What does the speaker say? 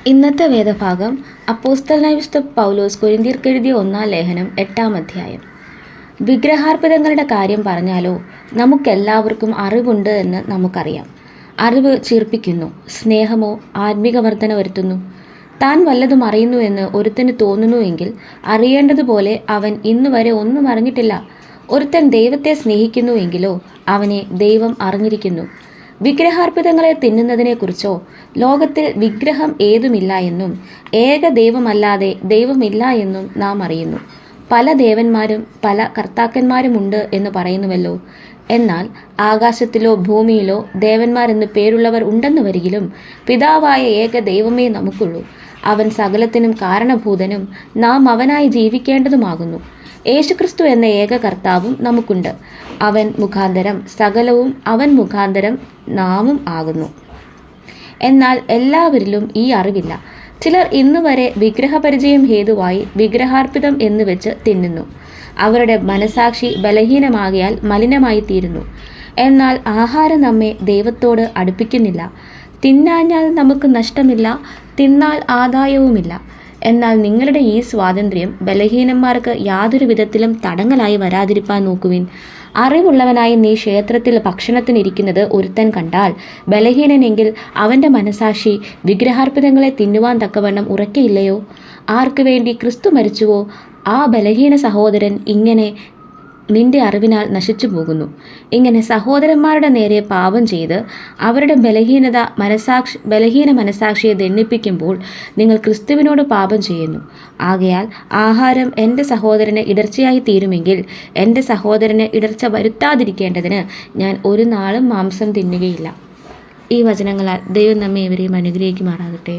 ഇന്നത്തെ വേദഭാഗം അപ്പോസ്തലനായ വിശുദ്ധ പൗലോസ് കൊരിന്ത്യർക്കെഴുതിയ 1-ാം ലേഖനം 8-ാം അധ്യായം. വിഗ്രഹാർപ്പിതങ്ങളുടെ കാര്യം പറഞ്ഞാലോ, നമുക്കെല്ലാവർക്കും അറിവുണ്ട് എന്ന് നമുക്കറിയാം. അറിവ് ചീർപ്പിക്കുന്നു, സ്നേഹമോ ആത്മിക വർധന വരുത്തുന്നു. താൻ വല്ലതും അറിയുന്നു എന്ന് ഒരുത്തന് തോന്നുന്നുവെങ്കിൽ അറിയേണ്ടതുപോലെ അവൻ ഇന്നുവരെ ഒന്നും അറിഞ്ഞിട്ടില്ല. ഒരുത്തൻ ദൈവത്തെ സ്നേഹിക്കുന്നുവെങ്കിലോ അവനെ ദൈവം അറിഞ്ഞിരിക്കുന്നു. വിഗ്രഹാർപ്പിതങ്ങളെ തിന്നുന്നതിനെക്കുറിച്ചോ, ലോകത്തിൽ വിഗ്രഹം ഏതുമില്ല എന്നും ഏക ദൈവമല്ലാതെ ദൈവമില്ല എന്നും നാം അറിയുന്നു. പല ദേവന്മാരും പല കർത്താക്കന്മാരുമുണ്ട് എന്ന് പറയുന്നുവല്ലോ. എന്നാൽ ആകാശത്തിലോ ഭൂമിയിലോ ദേവന്മാരെന്ന് പേരുള്ളവർ ഉണ്ടെന്ന് വരികിലും പിതാവായ ഏക ദൈവമേ നമുക്കുള്ളൂ. അവൻ സകലത്തിനും കാരണഭൂതനും നാം അവനായി ജീവിക്കേണ്ടതുമാകുന്നു. യേശുക്രിസ്തു എന്ന ഏക കർത്താവും നമുക്കുണ്ട്. അവൻ മുഖാന്തരം സകലവും അവൻ മുഖാന്തരം നാമും ആകുന്നു. എന്നാൽ എല്ലാവരിലും ഈ അറിവില്ല. ചിലർ ഇന്നുവരെ വിഗ്രഹപരിചയം ഹേതുവായി വിഗ്രഹാർപ്പിതം എന്ന് വെച്ച് തിന്നുന്നു. അവരുടെ മനസാക്ഷി ബലഹീനമാകിയാൽ മലിനമായി തീരുന്നു. എന്നാൽ ആഹാരം നമ്മെ ദൈവത്തോട് അടുപ്പിക്കുന്നില്ല. തിന്നാഞ്ഞാൽ നമുക്ക് നഷ്ടമില്ല, തിന്നാൽ ആദായവുമില്ല. എന്നാൽ നിങ്ങളുടെ ഈ സ്വാതന്ത്ര്യം ബലഹീനന്മാർക്ക് യാതൊരു വിധത്തിലും തടങ്ങലായി വരാതിരിപ്പാൻ നോക്കുവിൻ. അറിവുള്ളവനായി നീ ക്ഷേത്രത്തിൽ ഭക്ഷണത്തിനിരിക്കുന്നത് ഒരുത്തൻ കണ്ടാൽ ബലഹീനനെങ്കിൽ അവൻ്റെ മനസാക്ഷി വിഗ്രഹാർപ്പിതങ്ങളെ തിന്നുവാൻ തക്കവണ്ണം ഉറക്കയില്ലയോ? ആർക്കു വേണ്ടി ക്രിസ്തു മരിച്ചുവോ ആ ബലഹീന സഹോദരൻ ഇങ്ങനെ നിന്റെ അറിവിനാൽ നശിച്ചു പോകുന്നു. ഇങ്ങനെ സഹോദരന്മാരുടെ നേരെ പാപം ചെയ്ത് അവരുടെ ബലഹീന മനസാക്ഷിയെ ദണ്ഡിപ്പിക്കുമ്പോൾ നിങ്ങൾ ക്രിസ്തുവിനോട് പാപം ചെയ്യുന്നു. ആകയാൽ ആഹാരം എൻ്റെ സഹോദരന് ഇടർച്ചയായി തീരുമെങ്കിൽ എൻ്റെ സഹോദരന് ഇടർച്ച വരുത്താതിരിക്കേണ്ടതിന് ഞാൻ ഒരു നാളും മാംസം തിന്നുകയില്ല. ഈ വചനങ്ങളാൽ ദൈവം നമ്മെ ഇവരെയും അനുഗ്രഹിക്കുമാറാകട്ടെ.